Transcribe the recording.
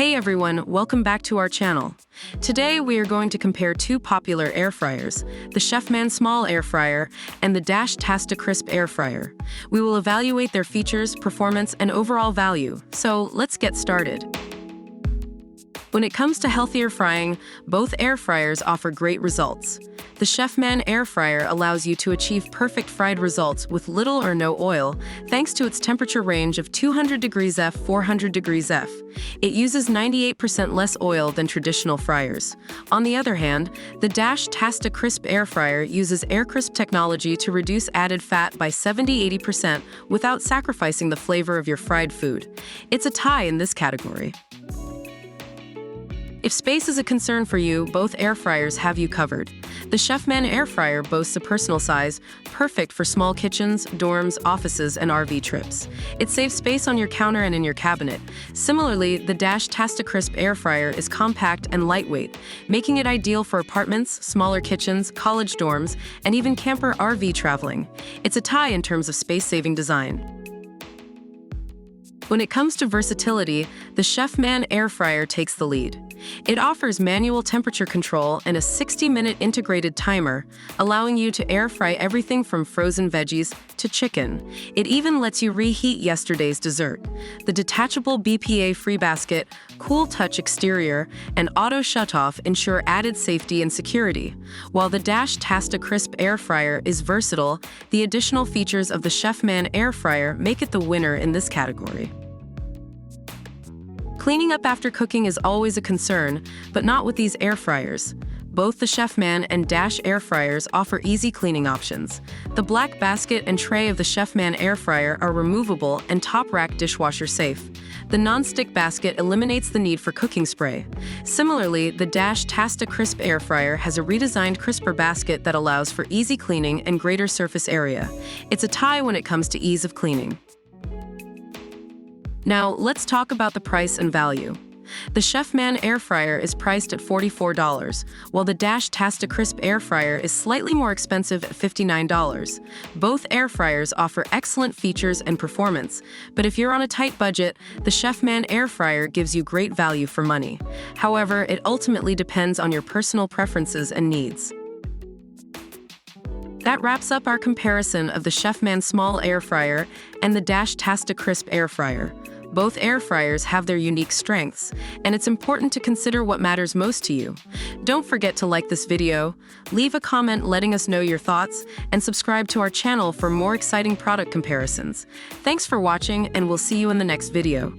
Hey everyone, welcome back to our channel. Today we are going to compare two popular air fryers, the Chefman Small Air Fryer and the Tasti-Crisp Air Fryer. We will evaluate their features, performance, and overall value, so let's get started. When it comes to healthier frying, both air fryers offer great results. The Chefman air fryer allows you to achieve perfect fried results with little or no oil, thanks to its temperature range of 200 degrees F, 400 degrees F. It uses 98% less oil than traditional fryers. On the other hand, the Tasti-Crisp air fryer uses air-crisp technology to reduce added fat by 70–80% without sacrificing the flavor of your fried food. It's a tie in this category. If space is a concern for you, both air fryers have you covered. The Chefman air fryer boasts a personal size, perfect for small kitchens, dorms, offices, and RV trips. It saves space on your counter and in your cabinet. Similarly, the Tasti-Crisp air fryer is compact and lightweight, making it ideal for apartments, smaller kitchens, college dorms, and even camper RV traveling. It's a tie in terms of space-saving design. When it comes to versatility, the Chefman air fryer takes the lead. It offers manual temperature control and a 60-minute integrated timer, allowing you to air fry everything from frozen veggies to chicken. It even lets you reheat yesterday's dessert. The detachable BPA-free basket, cool touch exterior, and auto shutoff ensure added safety and security. While the Tasti-Crisp air fryer is versatile, the additional features of the Chefman air fryer make it the winner in this category. Cleaning up after cooking is always a concern, but not with these air fryers. Both the Chefman and air fryers offer easy cleaning options. The black basket and tray of the Chefman air fryer are removable and top-rack dishwasher safe. The non-stick basket eliminates the need for cooking spray. Similarly, the Tasti-Crisp air fryer has a redesigned crisper basket that allows for easy cleaning and greater surface area. It's a tie when it comes to ease of cleaning. Now, let's talk about the price and value. The Chefman air fryer is priced at $44, while the Tasti-Crisp air fryer is slightly more expensive at $59. Both air fryers offer excellent features and performance, but if you're on a tight budget, the Chefman air fryer gives you great value for money. However, it ultimately depends on your personal preferences and needs. That wraps up our comparison of the Chefman Small Air Fryer and the Tasti-Crisp Air Fryer. Both air fryers have their unique strengths, and it's important to consider what matters most to you. Don't forget to like this video, leave a comment letting us know your thoughts, and subscribe to our channel for more exciting product comparisons. Thanks for watching, and we'll see you in the next video.